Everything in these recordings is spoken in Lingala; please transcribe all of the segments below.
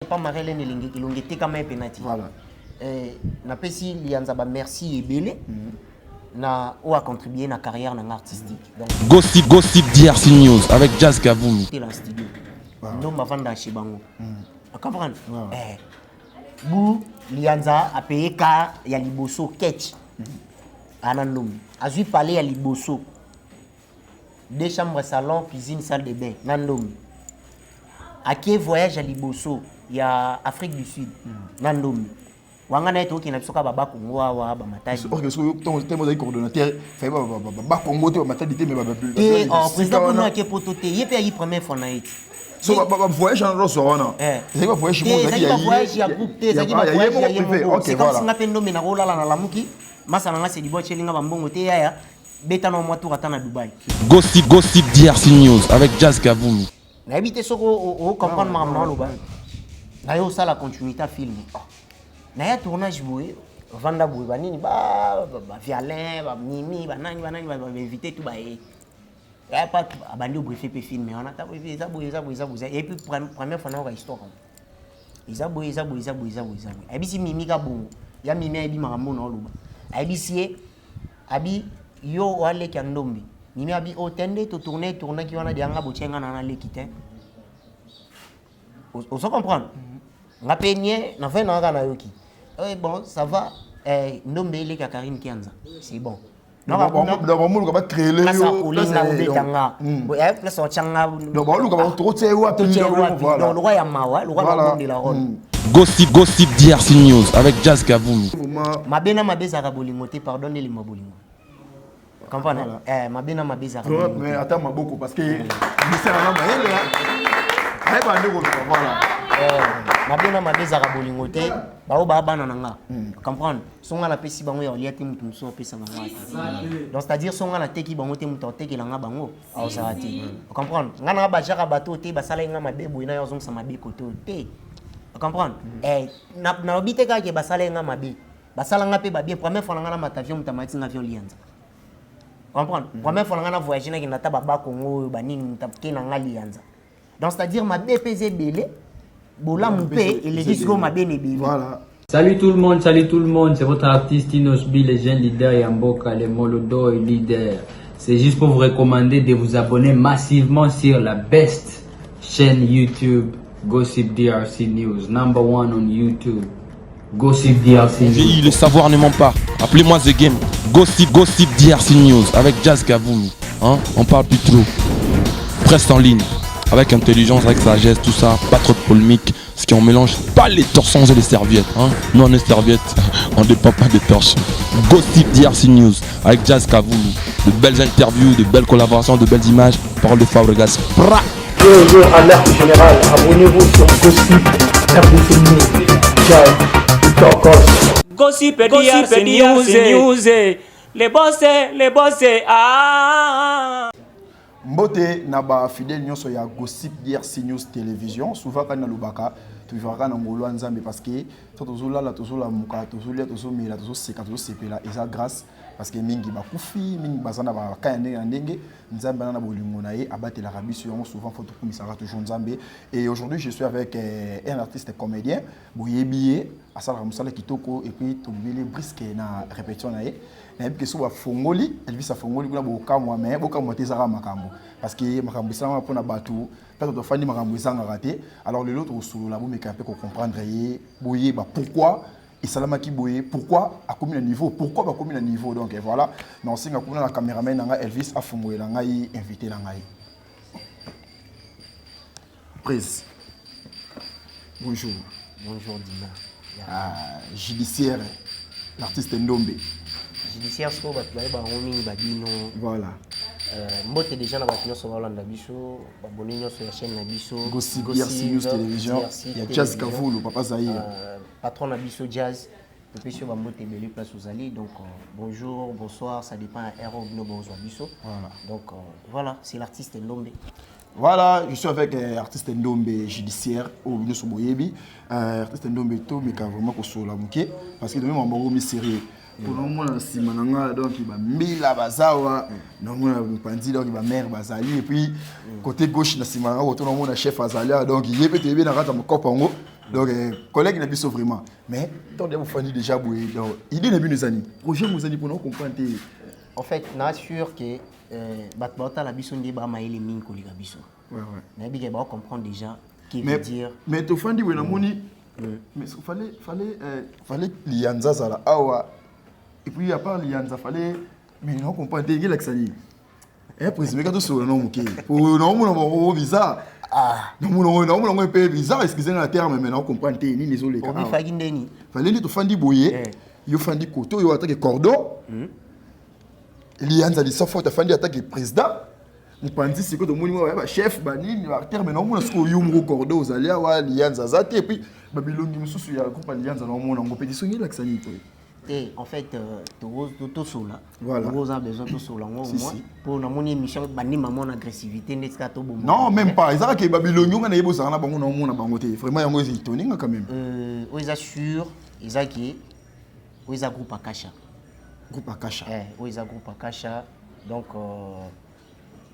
pas marrer les longuetés comme un penalty. Voilà. Na pesi lianza ba merci ebele. Na ou a contribué na carrière na artistique. Donc Gossip DRC News avec Jazz Kavoumi. C'était dans studio. Non ma vanda chez bango. Tu comprends? Bou lianza a payé ka ya liboso ketch. Anandum. Azui parler ya liboso. 2 chambres salon, cuisine, salle de bain. Nandum. Aké voyage à Liboso, il y a Afrique du Sud. Nandum. Wangana eto ki na biso ka baba Congo wa ba matadi. OK, so ton thème coordonnateur fait ba Congo te matadi mais ba plus. Et président pour nous ke poto te, yé yi première fois na iti. So ba voyage en rosso wana. C'est pas voyage monde qui ya voyage ya groupe te, c'est pas voyage ya privé. OK, c'est comme si ngape ndombe na rola na lamuki. Masana nga se dibo chelinga ba mbongo te ya. Beta no moto atana Dubaï. Gossip DRC News avec Jazz Kavoumi. Na habité soko au comprendre mamna loba. Na yo ça la continuité film. Na ya tournage boué, vanda boué banini ba violin, ba mimi, ba nani ba inviter tout ba et ya pas abandi briefé pe film mais on a ta briefé ça boué et puis première fois na ka histoire. Isa boué. Et puis si mimi ka bon, ya mimi abi makambo na loba. Abi abi yo wale kandombi mimi abi otende to tourner qui wana dianga bochenga na lekite on se comprendre nga penye na fin na kana yoki bon ça va ndombe ile ka Karim Kianza c'est bon non ba mulu ka ba créer le yo là betanga plus on changa non ba lu ka ba trop tse wa voilà donc le roi ya mawa le roi de la ronde Gossip DRC News avec Jazz Kavoumi. Mabena mabeza ka bolingote pardonnez les mabolingo. Comprendre mabena mabeza ka mais attends maboko parce que c'est la maille là. Ai ba ndeko voilà. Mabena mabeza ka bolingote ba o ba bana nanga. Comprendre songa na pesi bango ya oliati mutu muso pesa bango. Donc c'est-à-dire songa na teki bango te mutu teki langa bango au sarati. Comprendre ngana ba jaka bato te ba sala nga mabebo ina yo zonga sa mabeko te. Comprendre na obite ka ke basala nga mabe basala nga pe ba bien première fois nga na matavion mutamati nga avion lianza comprendre première fois nga na voyager na kinata baba Congo ba nini mutapke na nga lianza donc c'est à dire ma BPZ belé bola mupé et les disco ma bien belé voilà. Salut tout le monde, c'est votre artiste Inosbi, le jeune leader Yamboka, le Molodo et leader. C'est juste pour vous recommander de vous abonner massivement sur la best chaîne YouTube Gossip DRC News, number 1 on YouTube. Gossip DRC News. Le savoir ne ment pas. Appelez-moi The Game. Gossip DRC News avec Jazz Kavoumi. Hein? On parle plus trop. Presse en ligne. Avec intelligence, avec sagesse, tout ça. Pas trop de polémique. Ce qui on mélange pas les torsons et les serviettes. Hein? Nous on est serviettes. On ne dépend pas des torches. Gossip DRC News avec Jazz Kavoumi. De belles interviews, de belles collaborations, de belles images. Parole de Fabregas. Alerte générale, abonnez-vous sur Gossip RDC News. Ciao, Gossip DRC News. Les boss, ah. Mbote na ba fidèle nyonso ya Gossip DRC News télévision souvent quand na lubaka tu verras na ngolo nzambe parce que tozola la tozola muka tozolia tozomela tozoseka tozosepela eza grâce parce que mingi bakufi mingi bazana ba kayande ndenge nzambe na bolingo na ye abatela rabiso yango souvent faut tukumisa toujours nzambe et aujourd'hui je suis avec un artiste comédien boyebié asala musala kitoko et puis tobile brisque na répétition na ye na que so ba fongoli Elvis afongoli kuna boka moi mais boka moi tezara makambo parce que makambo sana pona batu peut-être to fandi makambo sana raté alors le l'autre solo la bo mais capé ko comprendre ye boye ba pourquoi et Salama Kiboye, pourquoi à combien de niveau, pourquoi à combien de niveau donc et voilà, mais on sait que la caméraman nanga Elvis a fumé nanga y invité nanga y. Prise. Bonjour. Bonjour Dina. Judiciaire, l'artiste Ndombe. Judiciaire so ba tubaye ba ngomi ba dino. Voilà. Mbote déjà na ba nyonso ba Holanda biso, ba boni nyonso ya chaîne na biso. Gossip DRC News télévision, il y a Jazz Kavoumi, papa Zahir. Patron Abisso Jazz, depuis sur Bambote Beli Place aux Alliés. Donc bonjour, bonsoir, ça dépend à Aero Globo Abisso. Voilà. Donc voilà, c'est l'artiste Ndombe. Voilà, je suis avec l'artiste Ndombe judiciaire au Binoso Boyebi. Artiste Ndombe to mais vraiment ko sola muke parce que de même on mi sérieux. Pour nous mona simananga donc il va mila bazawa, non mona pandi donc il va mère bazali et puis côté gauche na simananga autour mona chef azalia donc il est peut-être bien na rata mokopango. Donc, collègue n'a pas vraiment. Mais, tant que vous faites déjà, idée n'a pas nous ani. Projet nous ani pour nous comprendre. En fait, je suis sûr que Batbata la biso n'est pas maïli mine que les biso. Ouais. Mais bien, on comprend déjà qui veut Mais, dire. mais tu fais dire, mais il fallait lianza zala. Et puis, à part lianza, fallait. Mais non, comprend. Tu es l'accent. Président, quand tu es non, ok. Pour non, bizarre. Non, un peu bizarre. Excusez-moi le terme, mais non, comprend. Tu es ni désolé. On fait guindeni. Fallait que tu fasses dire boyer. Il faut dire côté, il faut attaquer cordon. Lianza dit ça faut te attaquer président. Vous pensez que tout le monde chef bani terme non mon sco yumro cordon aux alliés wa lianza zate et puis Babylone qui me sous ya groupe lianza non mon ngo pétition là que ça ni Et en fait, tout sola. Voilà. Vous avez besoin de sola, moi, pour mon émission, bani maman agressivité, n'est-ce pas tout bon. Non, même pas. Ils ont que Babylone, on a eu besoin de bango non mon bangote. Vraiment, on est étonné quand même. Ils assurent, ils ont qui, ils ont groupe Akasha. Groupe Akasha. Ils ont groupe Akasha. Donc,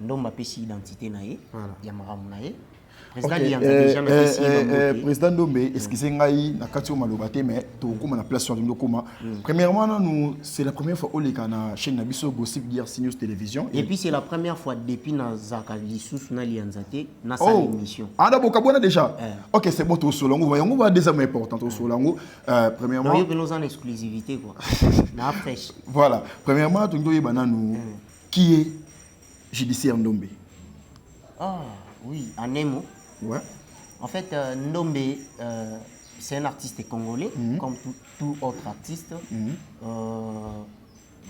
nous ma péci identité naïe. Il y a maram naïe. Président Ndombe, excusez-moi, na katio malobate mais to kuma na place sur ndokuma. Premièrement, nous c'est la première fois au na chaîne Nabiso Gossip DRC News Télévision. Et puis c'est la première fois depuis na Zakali sous na lianzate na sa émission. Ah d'abord kabona déjà. OK, c'est bon to solongo, voyons va des hommes importants to solongo. Premièrement, nous nous en exclusivité quoi. Na fraîche. Voilà. Premièrement, tu dois yebana nous qui est Judiciaire Ndombe. Ah oui, en un mot. Ouais. En fait, Ndombe, c'est un artiste congolais, comme tout autre artiste.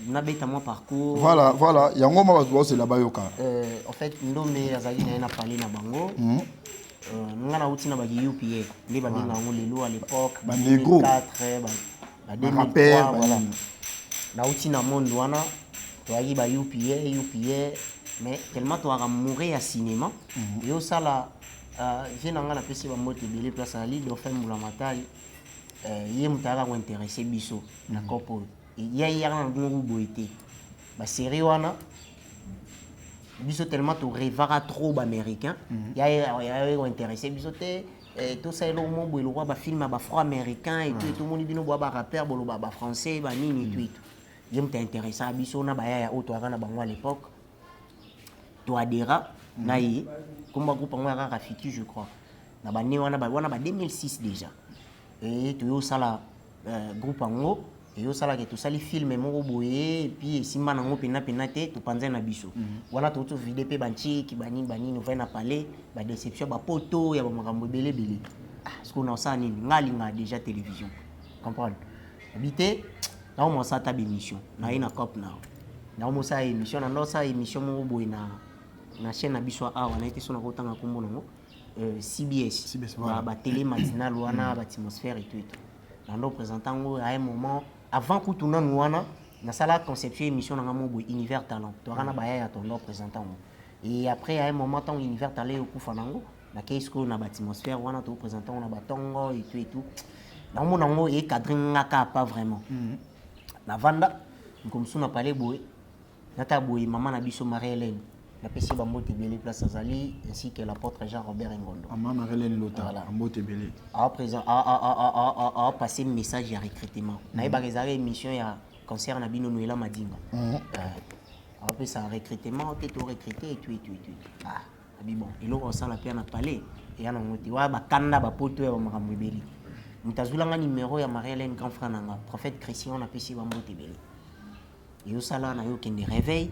Nabeta mon parcours. Voilà. Yango ma c'est la bayoka. En fait, Ndombe azali na parlé na bango. Ngana uti na bagi UPA. Les babi ngango lelo à l'époque. 2004, 2003, voilà. Na uti na monde wana. Toagi ba UPA. Mais tellement tu as mouru à cinéma. Et au sala, j'ai n'anga la pesi ba moto belé place à l'île d'Offem Moulamatari. Yé mutara ou intéressé biso na kopo. Il y a hier un gros boité. Ba série wana. Biso tellement tu rêvera trop américain. Il y a intéressé biso te. Tout ça est le mot boy le roi ba film ba franc américain et tout le monde bino bois ba rappeur bolo ba français ba nini tout. Yé m'ta intéressé à biso na ba ya auto na bango à l'époque. Toadera naïe comme un groupe en Rafiki je crois na ba né wana ba 2006 déjà et tu yo sala groupe en haut et yo sala que tout ça les films mo boye et puis simba na ngo pena te to panza na biso wana to to vidéo pe banchi ki bani no va na parler ba déception ba poto ya ba makambo belé ce qu'on a ça ni ngalinga déjà télévision comprendre habité na on ça ta émission na ina cop na on ça émission na ça émission mo boye na chaîne Nabiso a on a été sur la route en Kombo CBS ba télé matinale wana ba atmosphère et tout dans nos présentant à un moment avant que tout nous wana na sala conception émission na mo univers talent to rana ba ya ton présentant et après à un moment tant univers talent au kufanango na qu'est-ce qu'on a ba atmosphère wana to présentant on a ba tongo et tout na mo nango et cadrin ngaka pas vraiment na vanda comme ça on a parlé boy na ta boy maman Nabiso Marie-Hélène la PC Bambote Belé place Azali ainsi que l'apôtre Jean-Robert Ngondo. Amana Hélène Lota, Bambote Belé. À présent, à passer message à recrutement. Naïba réservé émission ya concert na bino Noëlla Madinga. Après ça recrutement, t'es tout recruté et tout. Ah, bon, et là on sent la peine à parler et on a dit wa ba kanda ba poto ya makambo Belé. Mutazula nga numéro ya Marie-Hélène grand frère nanga, prophète Christian na PC Bambote Belé. Et au sala na yo kende réveil.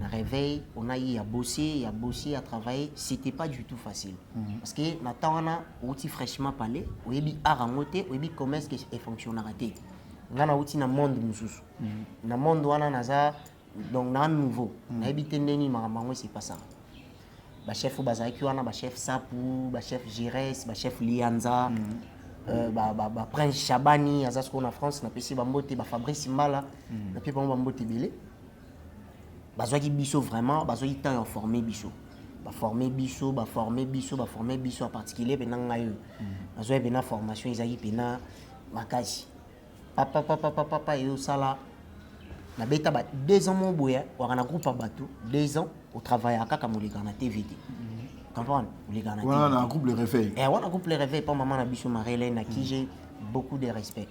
Na réveil, on a eu à bosser, à travailler, c'était pas du tout facile. Parce que maintenant on a outil fraîchement parlé, on a arrangoté, on a commerce et fonctionnalité. On a outil dans monde mususu. Dans monde on a naza donc dans nouveau. On a habité ndeni mamango c'est pas ça. Ba chef bazaki on a ba chef Sapu, ba chef Gires, ba chef Lianza. Ba prince Chabani, azasko na France na pesi bambote ba Fabrice Mbala, na pe bambote belé. Bazoaki biso vraiment bazoaki temps former biso former biso en particulier pendant ngayo bazoaki pena formation ezaki pena makasi papa yo sala na beta ba 2 ans mon boya wana groupe bato 2 ans au travail à kaka moleka na TVD comprendre les gars on a un groupe le réveil et on a un groupe le réveil pas maman na biso Marie-Hélène à qui j'ai beaucoup de respect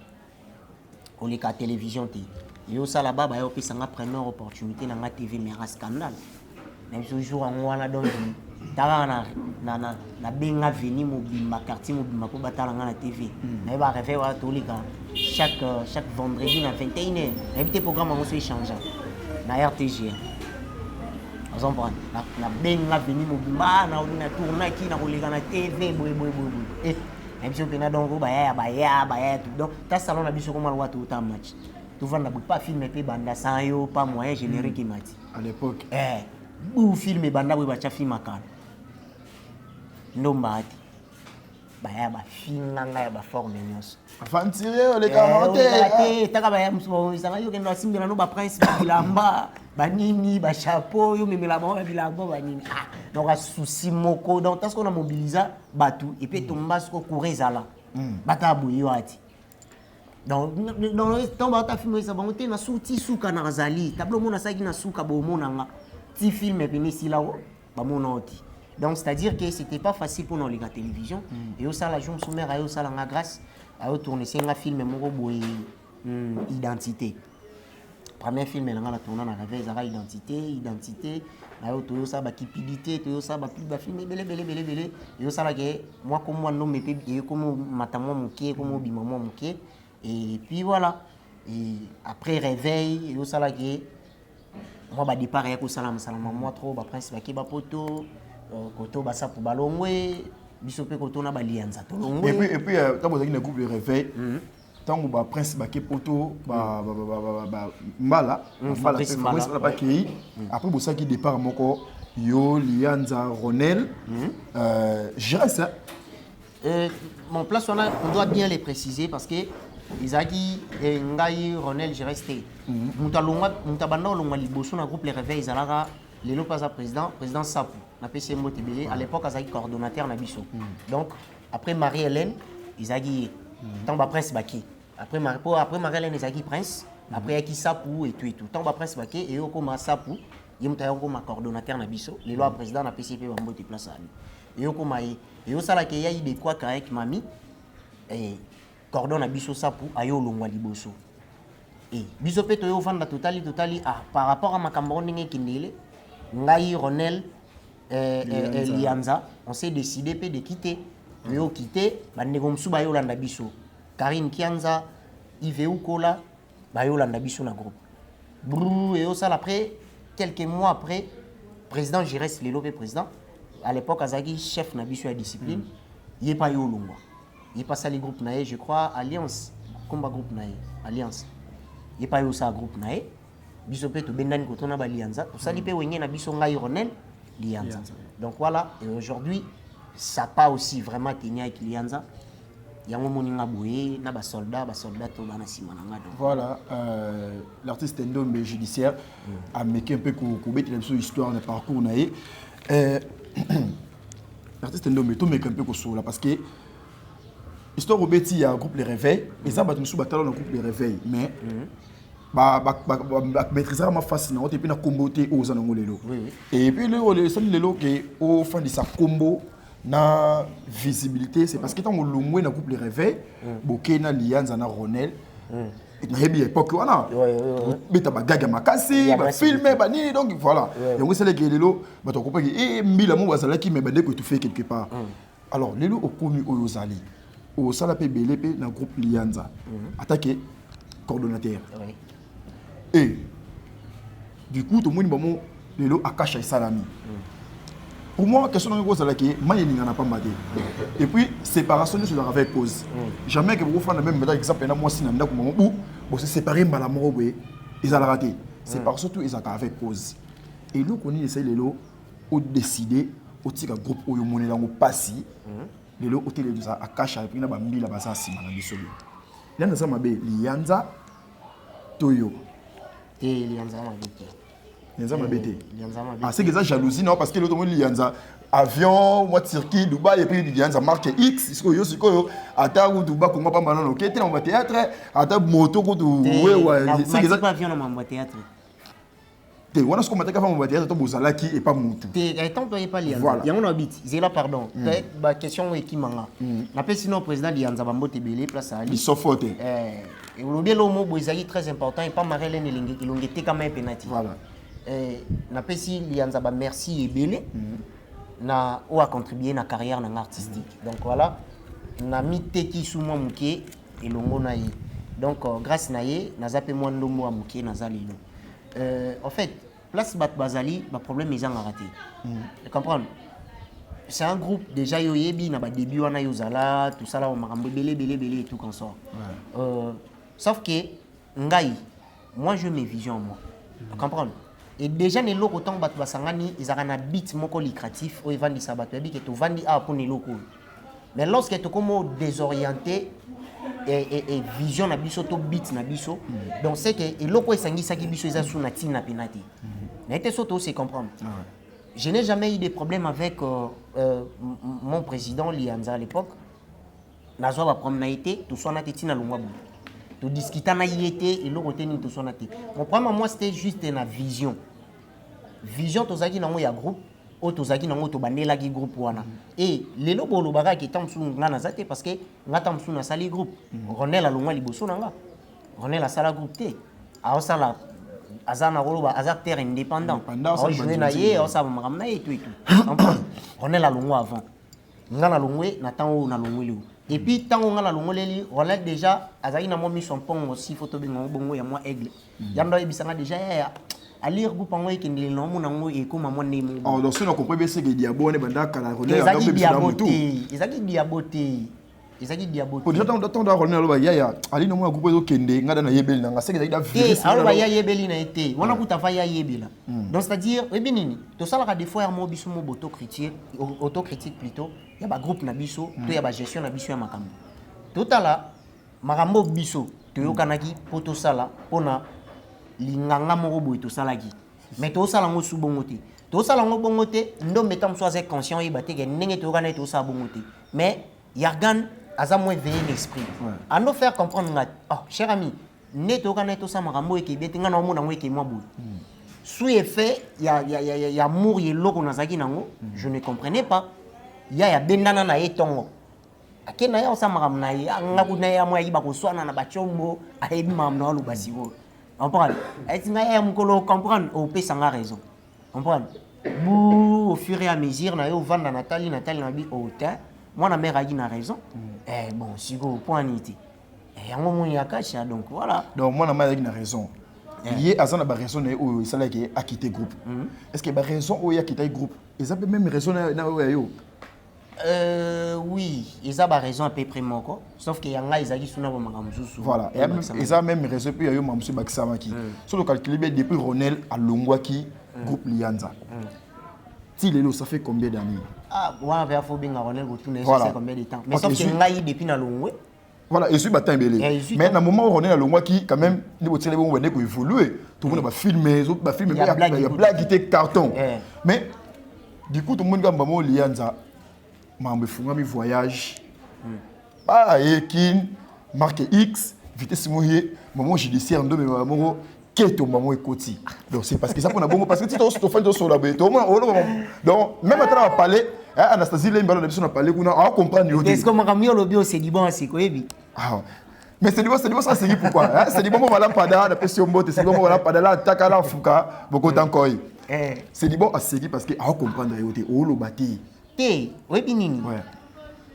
on les cas télévision té yo ça là-bas ba yo pesa nga première opportunité na nga TV mais un scandale même ce jour en wana donc tala na benga veni mobimba quartier mobimba ko batala nga na TV mais ba réveil wa to les gars chaque vendredi à 21h invité programme on se change na RTG on prend na benga veni mobimba na tourner qui na kolega na TV boy et même si on pena donc ba ya tout donc ta salon na biso comment wa tout ta match tu vas na pas filmer pe banda sans yo pas moyen générique mati à l'époque ou filmer banda boy ba cha film akana ndomba ati ba ya ba finanga ya ba forme nyos afin tirer les commentaires taka ba ya mso isanga yo kendo asimbela no ba prince bilamba ba nini ba chapeau yo memela ba bilamba ba nini donc a souci moko donc tas qu'on a mobilisé batu et puis tomba ce ko courir là bata boyo ati donc dans le temps ba ta filmer ça bangote na souti suka na razali tableau mona saki na suka bo mona nga ti film et puis si là ba mona oti. Donc, c'est-à-dire que c'était pas facile pour nous, les gars, télévision. Et au ça, la journée sommaire, et au ça, la grâce, à tourner, c'est un film, identité. Premier film, on a tourné, on a réveillé, ça identité, à au ça, cupidité, tout ça, film, belé. Et au ça, là, moi, comme moi, non, mais comme matamon, mon pied, comme bimamo, mon pied. Et puis voilà. Et après, réveil, et au ça, là, moi, départ, et au salam, moi, trop, prince, poto. Koto basa pour balongwe bisope koto na balianza tolongwe et puis quand vous avez un groupe de réveil tant que ba prince ba poto ba mbala ba ki après vous ça qui départ moko yo lianza Ronel j'irai ça mon place on doit bien les préciser parce que Isaki ngai Ronel j'ai resté mutabanda olongwa liboso na groupe les réveils zalaka lelo pas président Sapou na PC Motebele à l'époque azaki coordonnateur na biso donc après Marie-Hélène Isaki tant ba prince baki après Marie-Hélène Isaki prince après yaki Sapou et tout tant ba prince baki et yoko ma Sapou yemta yoko ma coordonnateur na biso lelo a président na PCP ba mbote place ali et yoko ma et yo sala ke yayi de quoi avec mami et cordon na biso Sapou ayo longwa liboso et biso pe to yo vanda totali par rapport à makambo ndenge kindele ngai Ronel Lianza on s'est décidé de quitter yo quitter bandeko msu ba yolanda biso Karine Kianza Yves Ukola ba yolanda biso na groupe brou et ça après quelques mois après président Giresse Lelo président à l'époque azaki chef na biso ya discipline il est pas yolongwa il pas ça les groupes naé je crois Alliance combat groupe naé Alliance il pas yo ça groupe naé biso pe to bendani ko tona ba lianza to sali pe wenye na biso ngai Ronel lianza donc voilà et aujourd'hui ça pas aussi vraiment tenu avec lianza yango moninga boye na ba soldat to bana sima na ngado voilà l'artiste Ndombe judiciaire a meké un peu ko beti la histoire de parcours naé l'artiste Ndombe to meké un peu ko sola parce que histoire obeti il y a un groupe les réveils et ça ba tout sous batalo dans groupe les réveils mais maîtriser ma face na et puis na comboter aux anongolelo et puis le seul lelo que au fin de sa combo na visibilité c'est parce que tant le moins na groupe les réveils boké na lianza na Ronel na yebi époque wana beta bagaga makasi ba filmer ba ni donc voilà et on sait que lelo ba to comprendre et mbila mo bazala ki me bande ko tout fait quelque part alors lelo au connu au yozali au sala pe belé pe na groupe lianza attaqué coordonnateur et du coup tout le monde le lot a caché salami pour moi question de cause là qui moi il n'y en a pas madé et puis séparation sur la avec cause jamais que vous faites le même exemple na moi si na ndako maman ou se séparer malamour boy ils ont raté c'est parce surtout ils ont avec cause et nous qu'on essaie les lots au décider au tika groupe au monnaie là au passi les lots au télé a caché et puis na ba mbila ba ça si na bisolo là nous sommes be lianza toyo et lianza mabete ah c'est que ça jalousie non parce que l'autre monde lianza avion moi Turquie Dubaï et puis lianza marque X sikoyo ata ou Dubaï Congo pas malon OK tu dans théâtre ata moto ko ouais c'est que ça pas avion dans mon théâtre te wana ce qu'on m'attend avant badiya to bozalaki et pas mutu te tant toi pas lianza voilà yango na bit zela pardon peut-être ba question qui manga na pe sinon président lianza bambo te belé place ali isofote et le bien le mot boizali très important et pas marele ne lingete comme un penalty voilà na pe si lianza ba merci et belé na ou a contribué na carrière na artistique donc voilà na mité qui sous moi muké et longo na yi donc grâce na ye na zape moi ndombo wa muké na zalilo en fait place bat bazali ba problème ils ont raté tu comprends c'est un groupe déjà yoyebi na ba début wana yozala tout ça là on marambo belé et tout comme ça sauf que ngai moi je mes visions moi tu comprends et déjà les locaux tant bat basangani ils ont un beat moko lucratif o vandi sabato ebi que to vandi a pour les locaux mais lorsque tu comme désorienté et vision na biso to beat na biso donc c'est que et loko esangi saki biso eza sous na tina penati na été soto aussi comprendre je n'ai jamais eu de problème avec mon président Lianza à l'époque nazwa ba problème na été tout soit na tina longwa bu to discuter na yete et loko teni tout soit na té mon problème moi c'était juste na vision to zaki na mo ya groupe o tozaki nango to bandela ki groupe wana et lelo bolo baka ki tamsu ngana zate parce que ngata msu na sali groupe Ronel alongwa liboso nanga Ronel a sala groupe te a sala azana roloba azacteur indépendant o jouer na ye o sa makamna et tout Ronel alongwa avant ngana longwe na tango na longwe et puis tango ngana longoleli Ronel déjà azaki na mo mi son pont aussi photo bingo bongo ya moi aigle yando ebisanga déjà ya à lire groupe en qui ne l'ont nango et comme moi nemo oh donc si on comprend bien c'est que diabo ne banda kala Ronel a donc diaboté ezaki diaboté pour déjà tant da Ronel aloba ya ali no mo groupe zo kende ngada na yebeli nanga c'est que da vie aloba ya yebeli na été wana kuta fa ya yebela donc c'est à dire ebinini to sala des fois mo biso mo autocritique plutôt ya ba groupe na biso to ya ba gestion na biso ya makambo totala makambo biso to yokanaki poto sala pona linganga moko boy to salaki mais to sala ngo subongo te to sala ngo bongo te ndo metam so assez conscient y baté que ndenge to kana to sa bongo te mais Yargan aza moins veiller l'esprit à nous faire comprendre oh cher ami ne to kana to sa makambo e ke betinga na mo na ngo e ke moi boy sous effet ya amour ye loko na zaki nango je ne comprenais pas ya bendana na etongo akena ya sa makambo na ya ngaku na ya mo ya ba ko swana na ba chombo ayebi mam na lo basiwo comprendre est-ce que comprendre au peut sans raison comprendre au fur et à mesure na yo vanda Nathalie na bi au temps moi na mère a na raison bon si go point nité yango mo ya kasha donc voilà donc moi na mère a na raison yé azana ba raison na o isala ke a quitté groupe est-ce que ba raison o ya quitté groupe ils ont même raison na yo oui, ils ont raison à peu près moko, sauf que yanga ils agissent sur makamzusu. Voilà, ils ont même raison puis yo mamsu baksamaki. Sur le calcul depuis Ronel à Longwaki groupe Lianza. Tilelo ça fait combien d'années? Ah, moi vers faut bien Ronel retourner ça fait combien de temps? Mais sauf que yanga depuis na Longwe. Voilà, et suis battant belé. Mais dans moment où Ronel à Longwaki quand même ni botsele bon venir ko évoluer. Tout le monde va filmer, autres va filmer, il y a blague qui carton. Mais du coup tout le monde gamba mo Lianza mambe fungami voyage ekin marque X vitesse moye moment judiciaire ndo mais maman keto maman ekoti donc c'est parce que ça pour na bongo parce que tu to fait sur la beto donc même quand on va parler Anastasie Lemba na biso na parler kuna on comprendre yo est-ce que makamio lobio c'est du bon c'est quoi ebi mais c'est du bon ça c'est pourquoi c'est du bon voilà pada la pression mbote c'est du bon voilà pada la takala fuka boko tankoi c'est du bon à seguir parce que on comprendre yo te o lo bati oui binini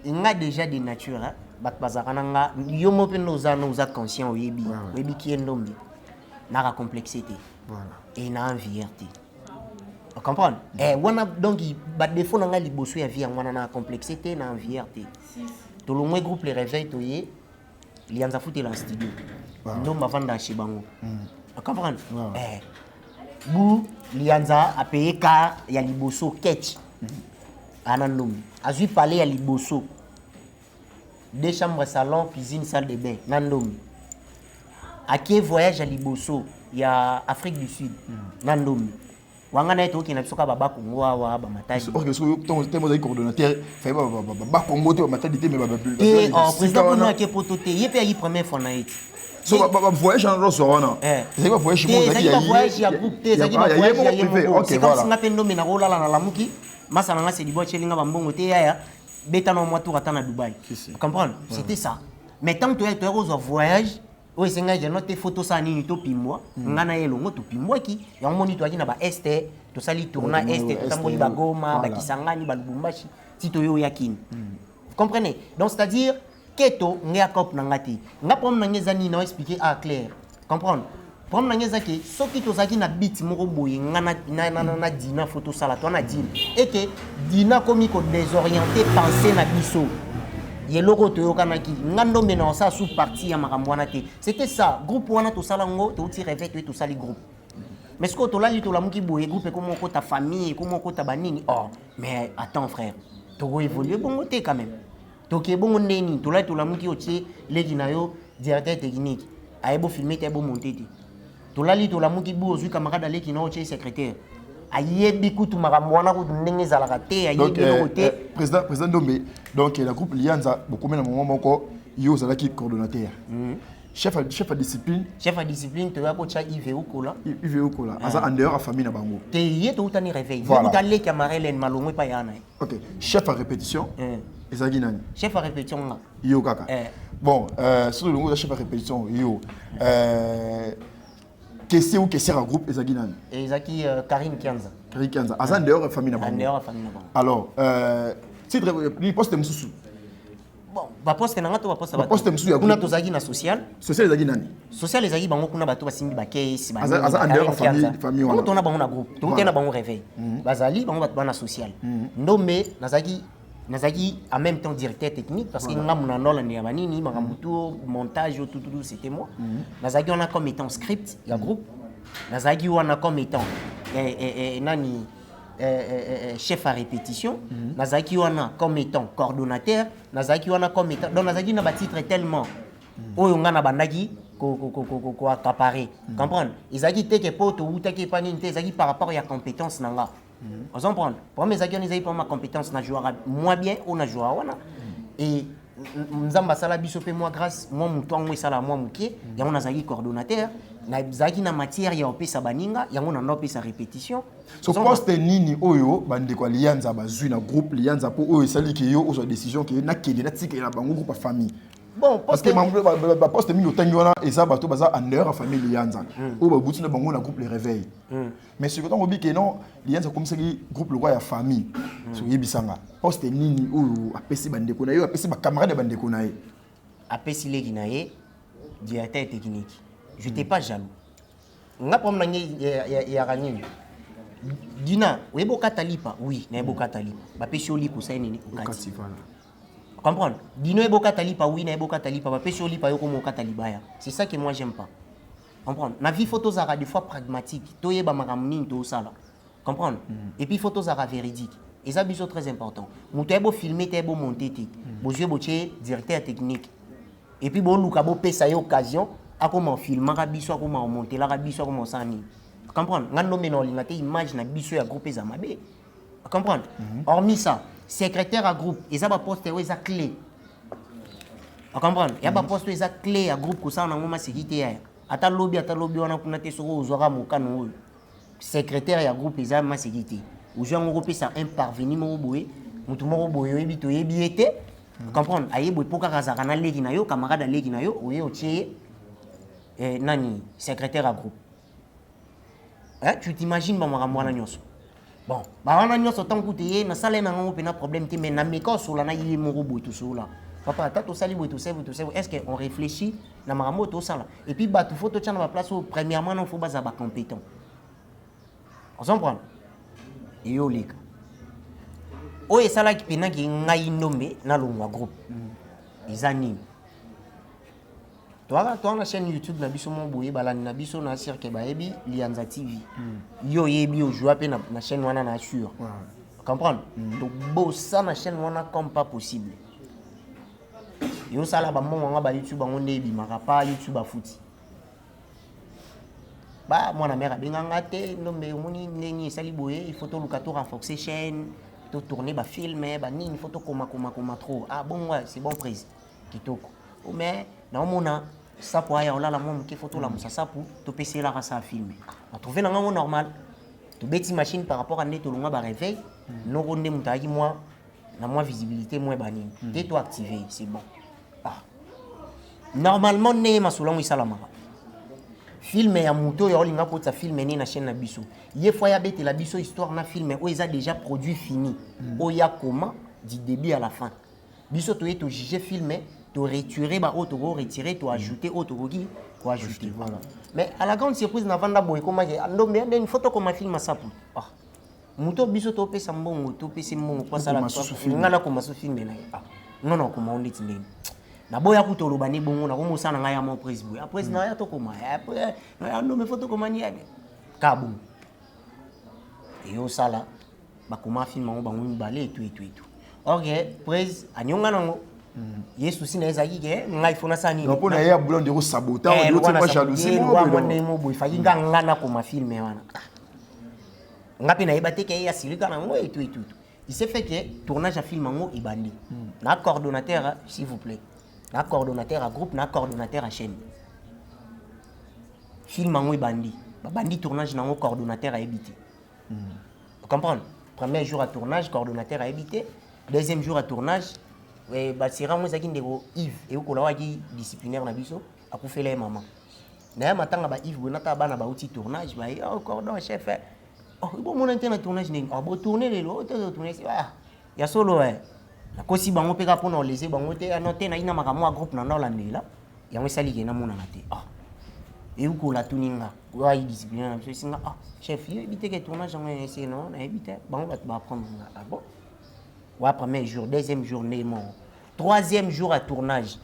inga déjà de nature bat bazakananga yo mo pe noza conscient oyebi oyebi ki endombi na la complexité voilà et na envierté on comprend wana donc bat défaut na liboso ya vie wana na complexité na envierté to le groupe les réveil toyé lianza fouté la studio ndomba vanda chibango on comprend bu lianza a payé ka ya liboso ketch anandomi azui palais à liboso 2 chambres salon cuisine salle de bain nandomi aki voyage à liboso il y a Afrique du Sud nandomi wanga na eto ki na biso ka baba Congo wa ba matadi ok so ton temo za coordonnateur fait ba Congo te ba matadi te mais ba et président pour nous qui poto te yé pe yi première fois na eti so ba voyage en Rosso wana c'est pas voyage mo za ki ya voyage ya groupe te za ki ba voyage ya yemo ok c'est comme si ngape ndo mena rola la lamuki masala nga se libo chelinga ba mbongo te ya beta na moi tour ata na Dubaï vous comprenez c'était ça mais tant que tu es au voyage oui c'est nga je note photo ça ni to pimwa ngana yelongo to pimwa ki ya moni to akina ba este to sali tourna este to tamboli ba Goma ba Kisangani ba Lubumbashi ti to yo yakini vous comprenez donc c'est à dire keto nga kop na ngati nga pom na ngeza ni na expliquer à clair comprendre pom na ngeza ke soki to zaki na beat moko boye ngana na dina photo sala to na dina et que dina komi ko désorienter penser na biso yeloko to yokanaki ngando mena ça sous partie ya makambo wana te c'était ça groupe wana to sala ngo to ti réveil to sali groupe mais ce que to la li to la muki boye groupe comme ko ta famille comme ko ta banini oh mais attends frère to go évoluer bongo te quand même to ke bongo neni to la muki otie legi na yo directeur technique ayebo filmer te bo monter te to la li to la muki bo ozui camarade legi na otie secrétaire ayebi kutu makambo wana kutu ndenge ezalaka te ayebi eloko te président Ndombe donc la groupe Lianza bokomi na moment moko yo ozalaki coordonnateur chef à discipline toya kotia Yves Okola aza en dehors ya famille na bango te ye to utani réveil voilà utali camarade malongo pa yana ok chef à répétition ezalaki nani chef à répétition nga yo kaka bon sur le chef à répétition yo Kessé ou Kessé à groupe ezalaki nani ezalaki Karine Kianza aza en dehors ya famille na bango alors titre ni poste mususu bon ba poste na ngato ba poste ba poste mususu ya kuna to zaki na social ezalaki nani social ezalaki bango kuna bato basimbi ba case ba aza en dehors ya famille wana to na bango na groupe to tena bango réveil bazali bango bato bana social ndombe nazaki en même temps directeur technique parce que ngamu na nola ni banini makambo tout montage tout c'était moi nazaki on a comme étant script ya groupe nazaki on a comme étant nani chef à répétition nazaki on a comme étant coordonnateur nazaki on a comme étant donc nazaki na ba titre tellement oyo ngana bandaki ko accaparer comprendre ezaki te ke poto utaki pani te ezaki par rapport ya compétence nanga on comprend pour mes amis ils ont ma compétence na jouer moi bien on a joué wana et nzamba sala biso pe moi grâce moi muto ngwe sala moi mukie ya on azaki coordonnateur na zaki na matière ya opesa baninga ya on a opesa répétition so poste nini oyo bande kwa Lianza bazui na groupe Lianza po oyo sali ke yo ozo décision ke na kende na tike na bango groupe famille bon parce que ba poste mingi otangi wana eza bato baza en dehors ya famille Lianza o ba butina bango na groupe le réveil mais ce que tant obi ke non Lianza comme ça groupe le roi ya famille so yebisanga poste nini oyo apesi bande ko na yo apesi ba camarade bande ko na ye apesi legi na ye directeur technique je n'étais pas jaloux nga pom na ngi ya ranini dina webo katalipa oui na webo katalipa ba pesi oli ko sa nini okati voilà comprendre dino eboka talipa oui na eboka talipa ba pesi oli pa yo komo katalibaya c'est ça que moi j'aime pas comprendre na vie photos ara des fois pragmatique to yeba makambo nini to sala comprendre et puis photos ara véridique et ça biso très important muto ebo filmer te ebo monter te bozwe boche directeur technique et puis bo luka bo pesa yo occasion akoma filmer ka biso akoma monter la ka biso akoma sani comprendre ngando mena linga te image na biso ya groupe za mabe comprendre hormis ça secrétaire à groupe et ça va poster où ça clé à comprendre il y a pas poster ça clé à groupe ça on a moment sécurité ata lobby on a kuna te soko ozora mokano secrétaire ya groupe et ça ma sécurité ou j'ai un groupe ça un parvenu mo boye mutu mo boye yebi to yebi été comprendre ayebo poka kazaka na leki na yo camarade leki na yo oye otie nani secrétaire à groupe tu t'imagines ba makambo na nyonso bon ba wana nyonso tant que na sala na ngo pe na problème te mais na meko sola na yili moko boy tout sola papa tato sali boy tout c'est est-ce que on réfléchit na makambo to sala et puis ba tout faut to tchana ba place premièrement non faut baza ba compétent on comprend et yo lika o esala ki pena ki ngai ndombe na longwa groupe izani toi na chaîne YouTube na biso mo boye balani na biso na cirque ba yebi Lianza TV yo yebi o joie pe na chaîne wana na assure comprendre donc bossa na chaîne wana comme pas possible yo sala ba mo nga ba YouTube ngo ndebi maka pa YouTube afuti bah moi na mère abenganga te ndombe omoni ndenge esali boye il faut toluka to renforcer chaîne to tourner ba film ba nini faut to koma trop ah bon ouais c'est bon prise kitoko mais na omona sapo aya olala mo muke faut to la musa sapo to pc la sa filmer on trouver na ngamo normal to beti machine par rapport à neto longa ba réveil no ronde mutaki moi na moi visibilité moins banine dès to activer c'est bon ah normalement ne masulango isalamaka film ya muto ya olinga ko ta film ni na chaîne na biso ye fois ya bete la biso histoire na film o eza déjà produit fini o ya comment du début à la fin biso to eto juger film to retirer ba auto retirer to ajouter auto ko ajouter voilà mais à la grande surprise na vanda boy comment ndombe ende une photo comme film sapu ah muto biso to pesa mbongo to pesa mbongo kwa sala ngala ko maso film na ah non comment on dit ndeni na boya kutoloba ni bongo na komo sana ngaya mo prise boy après na ya to koma après na ndombe photo comme ni ade kabu yo sala ba koma film ngo bango balé tout ok prise anyonga nango Yesu sina ezaki ke ngai fona sani non pona ya boulon de saboter on dit pas jalousie mo boy fa inga ngana ko ma filmer wana ngapi na ibate ke ya silika na ngo et tout il s'est fait que tournage à film ngo ibandi na coordonnateur s'il vous plaît na coordonnateur à groupe na coordonnateur à chaîne film ngo ibandi bandi tournage na ngo coordonnateur à éviter vous comprenez premier jour à tournage coordonnateur à éviter deuxième jour à tournage bah c'est vraiment ça qui ndeko Yves et ko lawa ki disciplinaire na biso akufela maman na matanga ba Yves bonata bana ba outil tournage ba oh cordon chef oh bon mon antenne tournage ni ah bon tourner les l'autre tourner ah ya solo na kosi bango peka pona laisser bango te anoter na ina makamo groupe na landela yango sali ke na mona na te ah et ko la tuninga wa disciplinaire na biso singa ah chef il éviter que tournage en c'est non na éviter bango ba prendre ah bon. Ouais, premier jour, deuxième journée, troisième jour à tournage.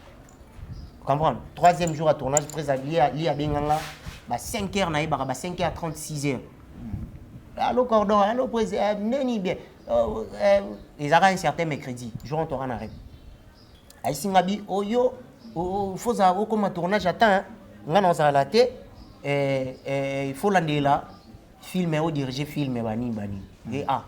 Vous comprenez? Troisième jour à tournage, président, il y a 5h, 5h36. Allô, cordon, allô, président, n'est bien. Ils auront un certain mercredi, jour on en arrêt. Aïe, Singabi, oh yo, il faut savoir comment tournage attend. On a la tête, il faut l'année là, filmer ou diriger, filmer, bani. Et ah.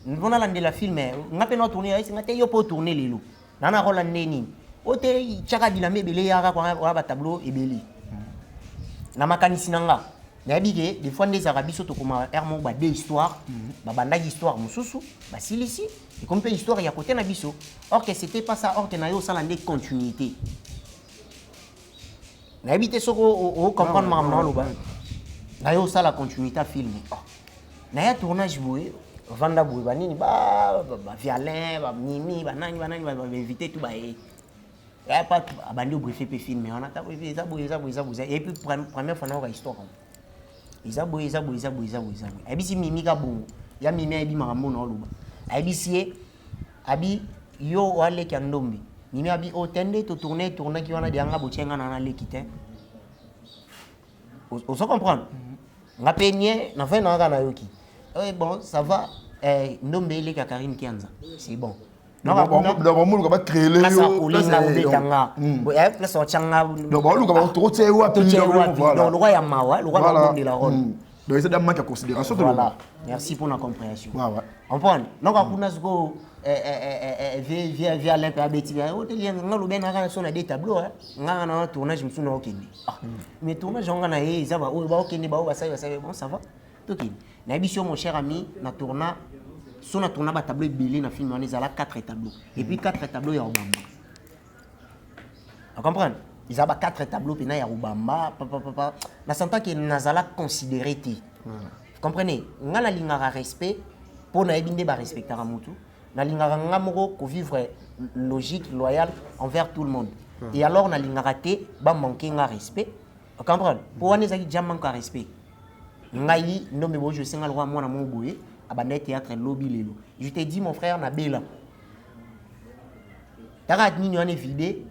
Nous avons la film, nous avons tourné, nous avons tourné les lots. Nous avons tourné les lots. Nous avons tourné les lots. Nous avons tableau et belé. Nous avons tourné des fois des arabes sont comme hermo des histoires, banda histoire mususu, ici et comme peu histoire il y a côté na biso. Or que c'était pas ça, or que na yo ça la continuité. Na habité ce qu'on comprendre maintenant lo ba. Na yo ça la continuité film. Na ya tournage boy vanda boy banini ba violin ba mimi ba nani ba éviter tout ba et pas abandi au briefer pe film mais on a ta briefer ça boy et puis première fois na histoire isa boy et puis si mimi ka bon ya mimi abi makambo na loba abi si abi yo wale ki ndombi mimi abi otende to tourner ki wana dianga bochenga na lekite on se comprendre nga penye na fin na nga yoki bon ça va ndombe ile ka Karim Kianza c'est bon non on va créer les ça olinga obetanga place o changa donc on va trop tse wa voilà le roi ya mawa le roi de la ronde donc c'est d'un manque à considération voilà merci pour la compréhension on prend donc akuna zuko via l'impa beti o te lien ngalo bena kana sona des tableaux ngana na tournage msuna okende mais tournage ngana za ba o ba okende ba o ba ça bon ça va tokini na biso mon cher ami na tourna son a tourné ba tableau belé na film on est à la 4 tableaux et puis 4 tableaux ya Obama. Vous comprenez? Ils ont 4 tableaux pena ya Obama papa na senta que nazala considéré ti. Vous comprenez? Ngala lingara respect pour na ebinde ba respecter mutu. Na lingara ngamoko ko vivre logique loyal envers tout le monde. Et alors na lingara te ba manquer nga respect. Vous comprenez? Pour on ezaki déjà manque respect. Ngai no me bo je singa roi mwana mo boye abandé théâtre lobby lelo. Je te dis mon frère na bela. Tarat ni on est vidé.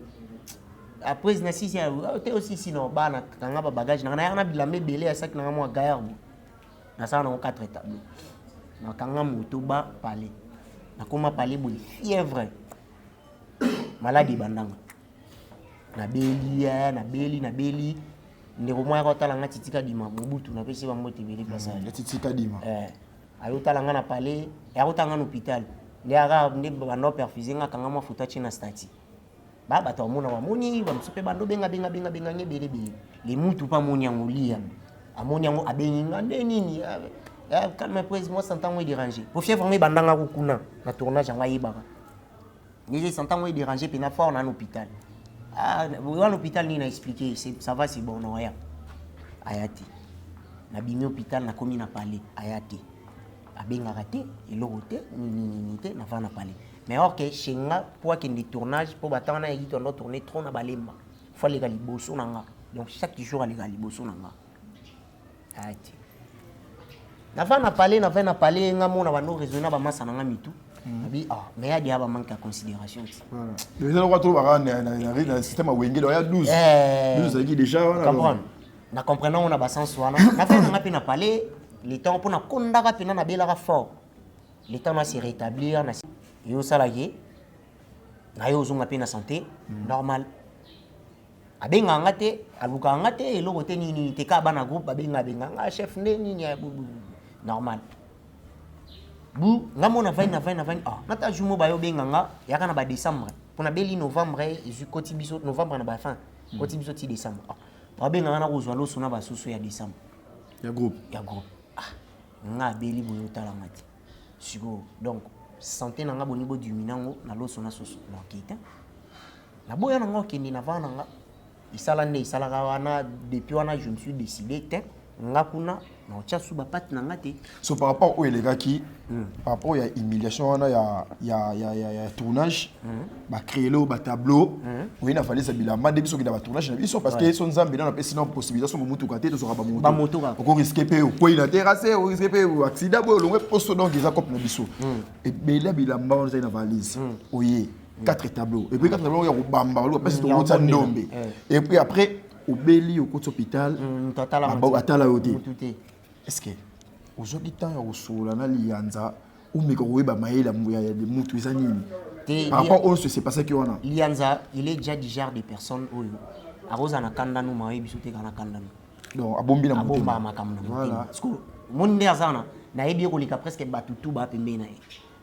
Après na si tu aussi sinon ba na kanga ba bagage na bilamé belé à ça que na mo gaillard. Na ça na 4 tableaux. Na kanga moto ba palais. Na koma palais bo fièvre. Maladie bandanga. Na beli. ndeko moya kotala nga titika dima mobutu na pesi bango tebele place ya titika dima ayotala nga na palais ayotanga na hôpital nde bando perfusé nga kanga mwa futa china stati bato bamona bamoni bamosu mpe bando benga nge belebele le mutu mpe amoni yango lia amoni yango abengi nga nde nini calme prise moi santango edéranger po fièvre yango ebandanga kokuna na tournage yango ayebaka nde santango edéranger mpe na fois na hôpital wana hôpital nini na expliqué ça va c'est bon noya aya te nabimi hôpital nakomi na palais aya te abengaka te eloko te nini te nava na palais mais or que chez nga po akende tournage po batanga na yeki tondo tourner trop na balemba faut aleka liboso na nga donc chaque jour aleka liboso na nga aya te nava na palais nga mona bando raisonner bamasa na nga mitu abi mais ya dia ba manque à considération voilà les gens quoi trop na système wengele ya 12 qui déjà comprendre na comprenant on a ba sens wana na fait nga pe na palais le temps pour na kondaka pe na belaka fort le temps na se rétablir na yo salarié na yo zonga pe na santé normal abenga nga te aluka nga te eloko te nini te ka bana groupe abenga nga chef nde nini normal bu nga mona vain nata jumo bayo benga nga yaka na ba décembre pona beli novembre et koti biso novembre na ba fin koti biso ti décembre ba benga nga na kozwa loso na ba soso ya décembre ya groupe nga beli boyo tala ngati siko donc santé na nga boni bo diminango na loso na soso na kita na boya na nga kendi na vana nga isala nde isala wana depuis wana je me suis décidé te nga kuna na ocha suba pati na ngate so par rapport au elegaki par rapport ya humiliation wana ya tournage ba créer le ba tableau oui na fallait ça bilamba depuis soki na ba tournage na biso parce que son nzambe na pesi na possibilité so mutu kate to so ba moto ko risquer pe ko ina terrasser o risquer pe accident bo longwe posto donc ils accompagnent na biso et bela bilamba on na valise oye 4 tableaux et puis 4 tableaux ya ko bamba lo pesi to mota ndombe et puis après au beli au côté hôpital atala yote est-ce que aujourd'hui tant ya osola na lianza ou meko weba maela mbuya ya de mutu isa nini par rapport au se c'est passé que on a lianza il est déjà du genre de personnes oyo aroza na kanda no mawe biso te kana kanda no donc abombi na mutu abomba makamna voilà parce que monde azana na yebi ko lika presque batutu ba pembe na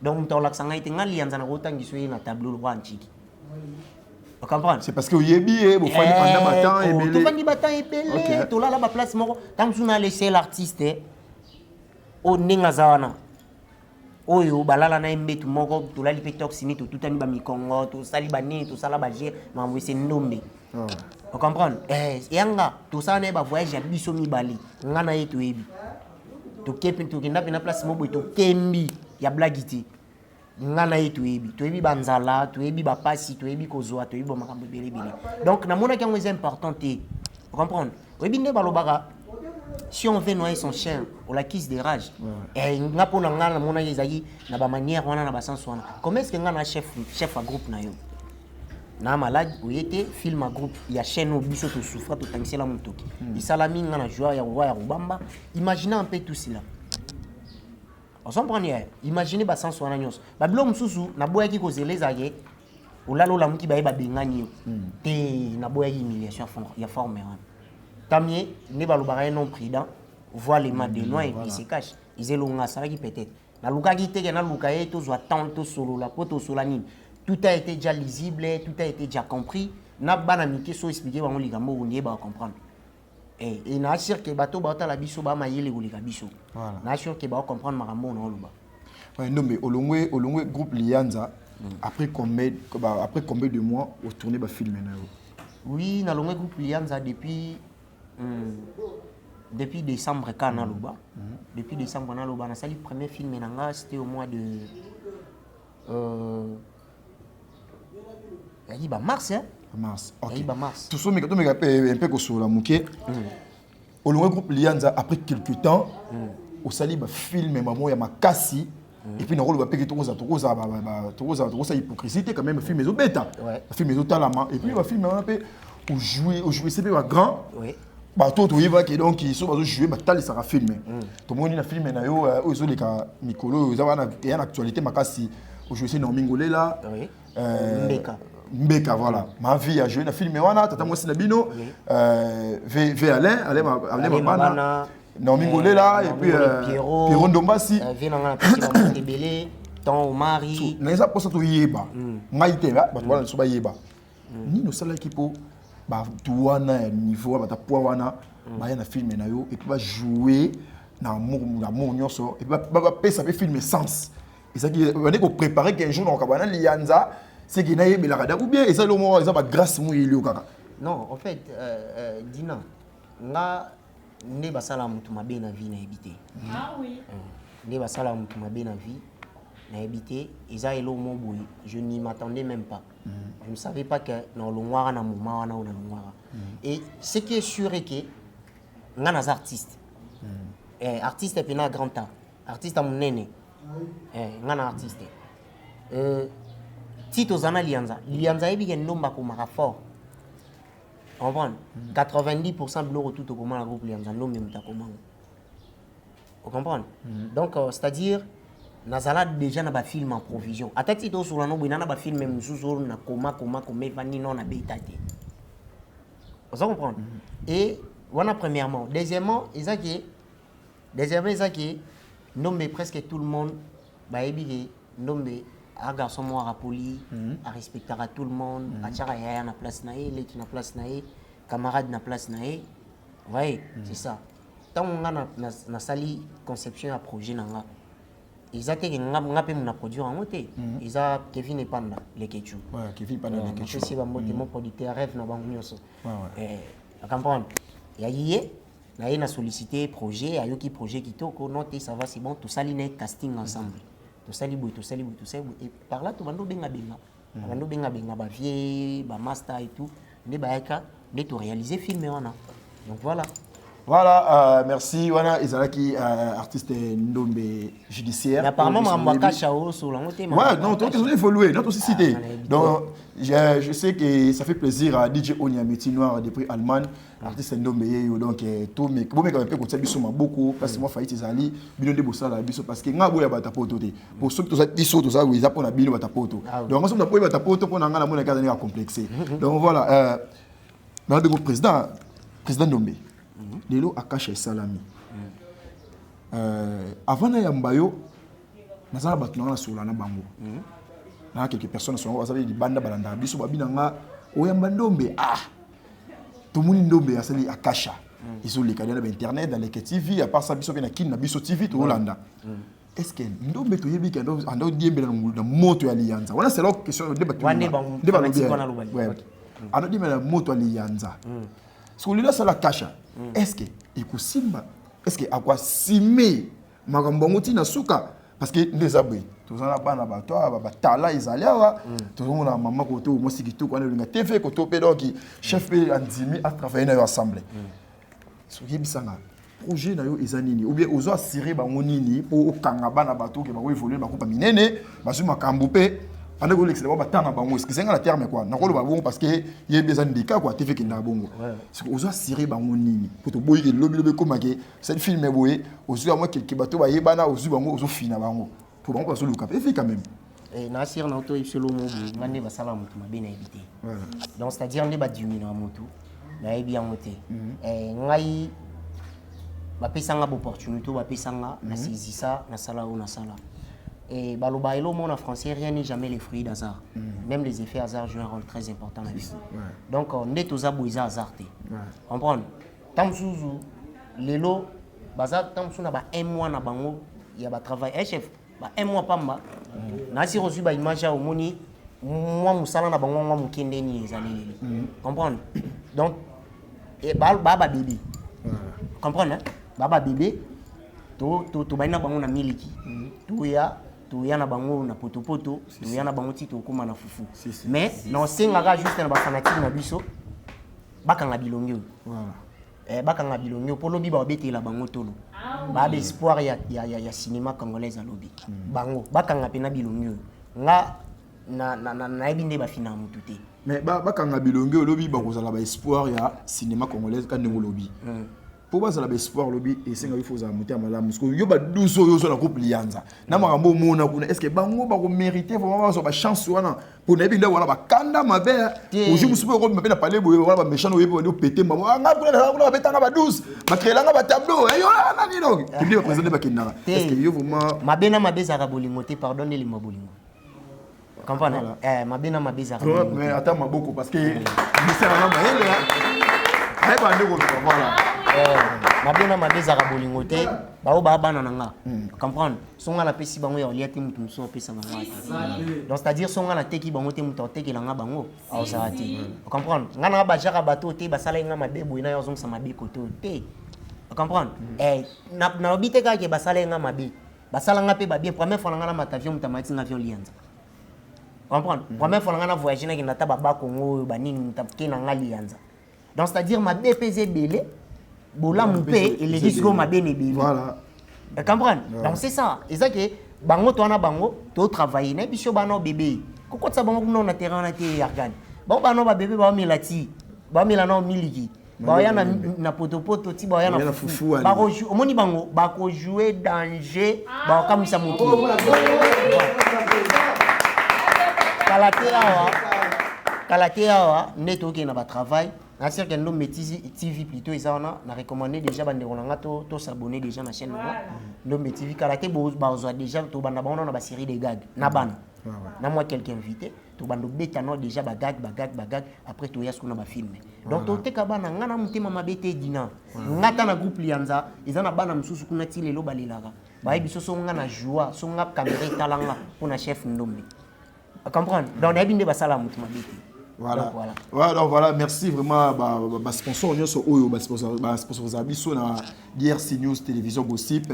donc mtola sanga ite ngali lianza na rotangiso na tableau roi antique. Vous comprenez? C'est parce que Yebi vous faites pendant matin et belé. Tout fandi batan et belé. Tout là la place moko. Tant que vous n'allez laisser l'artiste au ningazawana. Oyo balala na mbetu moko tout là li pe toxini tout ani ba mikongo tout sali bani tout sala ba je ma mwese ndombe. Vous comprenez? Yanga tout ça na ba voyage ya biso mi bali. Ngana yetu ebi. To kepi to kinda na place moko to kembi ya blagiti. Ngana yetu ebi to ebi banzala to ebi ba pasi to ebi kozwa to ebi ba makambo belebele donc na mona kango c'est important te vous comprenez ebi ne balobaka si on veut noyer son chien on la kiss des rages et ngapo na ngana mona ezaki na ba manière wana na ba sens wana comment est-ce que ngana chef à groupe na yo na malade oyete film à groupe ya chaîne au biso to souffra to tangisela mutoki isalami ngana joueur ya roi ya rubamba imaginez un peu tout cela. On s'en prend hier. Imaginez bas sans soin nyos. Ba blom susu na boya ki kozeleza ye. Olalo la muki ba bengani te na boya ki humiliation ya forme wana. Tamie ne ba lobara non prudent, voit les mains de loin et puis se cache. Ils elonga ça qui peut-être. Na luka ki te na luka ye to zo tant solo la poto solanine. Tout a été déjà lisible, tout a été déjà compris. Na bana miki so expliquer ba ngoli gambo on ba comprendre. Et na sûr que bato bata la biso ba mayele golika biso. Voilà. Na sûr que ba comprendre makambo na oloba. Ouais non mais olongwe groupe Lianza après combien de mois au tourner ba film na yo. Oui, na longwe groupe Lianza depuis décembre kana loba. Depuis décembre na loba na sali premier film na nga c'était au mois de mars hein. Mars. OK. Mars. Tout ça mais quand on un peu sur la mouké. Au long groupe Lianza après quelques temps au sali ba film maman ya makasi et puis na rôle ba peki tokoza hypocrisie quand même film les bêta. Film les talama et puis ba film un peu au jouer c'est pas grand. Oui. Ba to yiva qui donc ils sont jouer ba tali ça filmer. Tout le monde na film na yo ozo les ka mikolo za wana ya actualité makasi au jouer c'est Normingolela. Oui. Mbeka, voilà. Ma vie a joué dans le film Wana, Tata Mwasi Nabino, V. Alain Mabana, Naomi Golela, et puis Pierrot Ndombasi. Venanga Petit Tebele, Ton Mari. Neza posa to yeba. Ngaite ba, ba wana so ba yeba. Ni no sala kipo ba tuwana niveau ba ta poa wana, ba ya na film na yo et puis ba jouer na amour nyonso et puis ba pesa be film sens. Et ça qui on est pour préparer qu'un jour dans Kabana Lianza, c'est qu'il n'a pas la ou bien et ça le moment ça va grâce mou il kaka. Non, en fait Dina nga ne basala mutu mabe na vie na habité. Ah oui. Ne basala mutu mabe na vie na habité et ça elo mo boy, je n'y m'attendais même pas. Je ne savais pas que dans le noir na moment wana na noir. Et ce qui est sûr est que nga nas artiste. Artiste est un grand temps. Artiste à mon néné. Nga na artiste. Tito Zana Lianza. Lianza est bien nomba comme fort. On comprend 90% de l'euro tout au commun la groupe Lianza non même ta comment. On comprend. Donc c'est-à-dire nazala déjà na ba film en provision. Ata Tito sur la no bina na ba film même sous na koma vani non na beitati. Vous comprenez? Et voilà premièrement, deuxièmement, Isaki nommé presque tout le monde ba ebi nommé un garçon moi à poli, à respecter à tout le monde, à tirer à na place naé, les na place naé, camarade na place naé. Vous voyez, c'est ça. Tant on a na sali conception à projet nanga. Ils ont été na produire en moté. Ils ont Kevin et Panda les Ketchou. Ouais, Kevin Panda les Ketchou. C'est mon producteur rêve na bangu nyoso. Ouais. Tu comprends? Ya yé na sollicité projet, a yoki projet qui toko noté ça va c'est bon tout ça liné casting ensemble. Tout ça libo et par là tout bando benga ba vie ba master et tout ne ba eka ne to réaliser film wana. Donc voilà. Voilà, merci. Wana Izalaki, artiste Ndombe judiciaire. Mais apparemment, Mamaka Chao sur la montée. Ouais, non, toi, tu as évolué, non, tu as cité. Donc, je sais que ça fait plaisir à DJ Onia Métis Noir depuis Allemagne, artiste Ndombe, donc tout, mais bon, mais quand même, quand tu as beaucoup, parce que moi, Faïti Zali, Bino de Bossala, parce que nga boya bata poto te. Pour ceux qui sont tout ça, ils apprennent à Bino bata poto. Donc, moi, on a bata poto pour n'anga la monnaie cadre à complexé. Donc voilà, maintenant, le président Ndombe. Lelo Akacha Salami. Avant na yambayo, nazala batu na sur la bango. Na quelques personnes sont avaient di banda balanda biso babinanga oyamba Ndombe tout le monde Ndombe asali Akacha. Ils ont les canaux d'internet dans les TV à part ça biso na kin na biso TV to Hollanda. Est-ce que Ndombe to yebi kando ando diembe na moto ya Lianza. Voilà c'est la question de débat. Ouais. Ando diembe na moto ya Lianza. Parce que là, c'est la cache. Est-ce que Simba, est-ce que Akwa Simé, Magambongoti na Souka, parce que les abris, tous en a pas na bateau, Tala Isalia, tout le monde a maman côté ou Mosikito, quand on a TV, côté au pédog, chef Andimi a travaillé dans l'assemblée. Ce qui est bien, projet na yo ezanini, ou bien ozo assurer bangonini pour kangaba na bateau qui va évoluer, ma coupe minene, ma kamboupe. Ande ko l'excellent ba tanga bango est-ce que c'est un terme quoi na ko ba bon parce que il y a des handicap quoi TV qui na bongo c'est que ozo assurer bango nini pour to boyi lobi comme que cette film est boyé ozo moi quelques bateau ba yebana ozo bango ozo fina bango pour bango pas le cap et fait quand même et na sir na auto solo mo ngane ba sala mutu mabe na ebité donc c'est-à-dire ne ba dimi na mutu na ebi en moté ngai ba pesanga opportunité ba pesanga na saisissa na sala ou na sala. Et baloba elo mon en français rien n'est jamais les fruits d'hasard. Même les effets hasard jouent un rôle très important dans la vie. Donc on est aux abouisa hasardé. Comprendre. Tam souzou lelo bazar tam sou na ba un mois na bango il y a ba travail chef ba un mois pamba. Na si reçu ba image au moni moi musala na bango moi mukende ni ezali. Comprendre. Donc et baba bébé. Comprendre baba bébé to ba na bango na miliki. To ya na bango na potopoto, to ya na bango tito koma na fufu. Mais non sengaka juste na ba fanatique na biso bakanga bilongyo. Voilà. Bakanga bilongyo po lobi ba obetela bango tolo. Ba espoir ya cinéma congolais à lobby. Bango bakanga pena bilongyo. Nga na ebinde ba fina mutu te. Mais bakanga bilongyo lobby ba kozala ba espoir ya cinéma congolais ka ndeko lobby. pour moi ça la espoir lobby et c'est qu'il faut ça monter à malamu parce que yo ba douce yo so na couple lianza na makambo mona kuna est-ce que bango ba ko mériter vraiment ba chance wana pour nebi ndo wana ba kanda mabe oju musupe ko mabe na parler boye wana ba méchant oye bo péter mama nga kuna ba betanga ba douce ba créer nga ba tableau yo nani donc tu dis présenter ba kinara est-ce que yo vraiment mabe na mabe za ka bolingo te pardonne les mabolingo comprendre mabena mabeza mais attends maboko parce que ministère na mayele ay ba ndeko voilà mabena mabeza ka bolingo te bao ba bana nanga comprendre songa na pesi bango ya liati mutu muso pesa bango donc c'est-à-dire songa na teki bango te mutu teki langa bango au sarati comprendre ngana ba jaka bato te basala nga mabebo ina yo zonga mabe koto te comprendre na obite ka ke basala nga mabe basala nga pe ba bien première fois nga na matavion mutamati na avion lianza comprendre première fois nga na voyager na ki nata baba Congo banini mutapke na nga lianza donc c'est-à-dire ma BPZ belé bola moupé et les discours ma bien belé voilà comprendre donc c'est ça et ça que bango to na bango to travailler na biso bana bébé koko tsa bango na terrain na te argan bango bana ba bébé ba milati ba milana miliki ba ya na potopoto ti ba ya na fufu ba ko omoni bango ba ko jouer danger ba kamisa moto kalatea neto ke na ba travail na sûr que nous métier TV plutôt ils on a recommandé déjà bande on to s'abonner déjà na chaîne nous métier kalaté ba déjà to banda ba on a ba série de gags na bana na moi quelqu'un invité to bando beta no déjà ba gag après to yasko na ba film donc to teka bana ngana mutima mabete dina ngata na groupe lianza ils na bana msusu kuna ti lelo balelaka ba biso so ngana joie so ngap caméra talanga pour na chef ndombe comprendre donc na binde ba sala mutima bete. Voilà. Donc voilà, merci vraiment bah sponsor nyonso oyo bah sponsor za biso na DRC News télévision gossip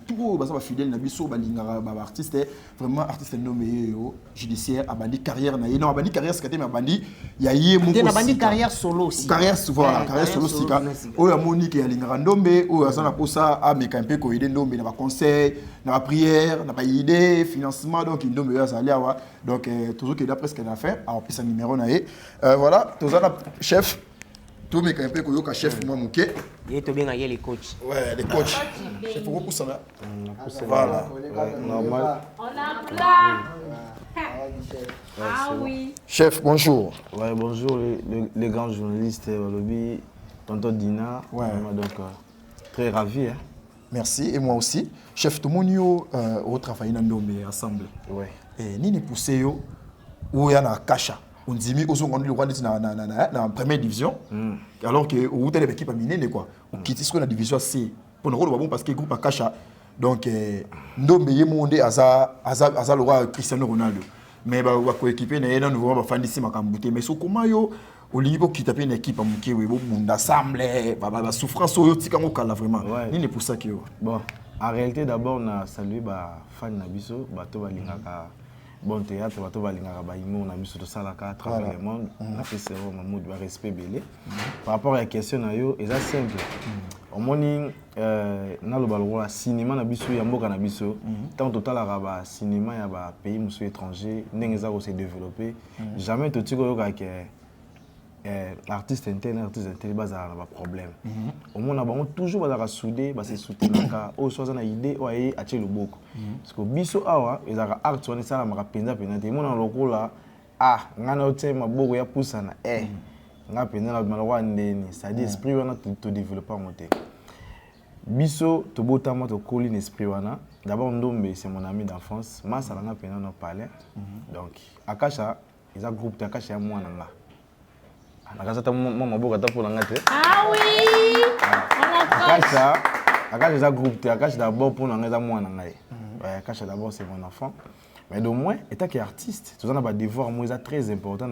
tout bah ça va fidèle na biso ba lingara ba artiste vraiment artiste nommé yo judiciaire abandi carrière na non abandi carrière c'est mais abandi ya yé moko na abandi carrière solo aussi carrière voilà carrière solo sika oyo Monique ya lingara ndombe oyo azana posa a mekampe ko aider ndombe na ba conseil na ba prière na ba idée financement donc ndombe ya sali awa donc toujours que d'après ce qu'on a fait alors puis ça numéro voilà, tous les chefs, tous mes campés, chef, moi, Mouké. Et tu bien les coachs. Ouais, les coachs. Chef, vous poussez là. Voilà. Normal. On a plat. Ah oui. Chef, bonjour. Ouais, bonjour les grands journalistes, Lobby, tonton Dina. Ouais. Donc, très ravi. Hein. Merci, et moi aussi. Chef, tout le monde au travail dans nos ensemble. Ouais. Et ni poussé yo, ou y a na Kacha. On dit mais aussi on le roi na première division alors que ou telle équipe a miné quoi on quitte ce qu'on a division C pour nous bon parce que groupe a Kacha donc ndombe ye monde aza le roi Cristiano Ronaldo mais ba ko équiper na yena nouveau ba fandisi makambuté mais so comment yo olingi po quitter une équipe a muké we bo bunda ensemble ba souffrance yo tika ngokala vraiment ni pour ça que bon en réalité d'abord on a salué ba fan na biso ba to balingaka bon théâtre bato balingaka baimo na biso to salaka à travers le monde na fait c'est vraiment de respect belé par rapport à la question na yo eza simple omoni na lo balwa cinéma na biso ya mboka na biso tant total ba cinéma ya ba pays musu étranger ndenge za ko se développer jamais to tiko yo ka ke artiste interne bazala na ba problème omona bango toujours bazala soudé ba se soutenaka o soza na idée o aye atie loboko parce que biso awa ezaka art wana sala maka penza penante mona lokola ngana otie maboko ya pusana nga penza na malwa ndeni ça dit esprit wana to développer monter biso to botama to koli esprit wana d'abord ndombe c'est mon ami d'enfance masala nga penza no palais donc akasha eza groupe ta akasha ya mwana nga nakazata maboko ata pona ngate ah oui Akash est un groupe, Akash d'abord pour nous aider moi Akash d'abord c'est mon enfant, mais de moins étant qu'artiste, tout ça n'a pas devoir moi très important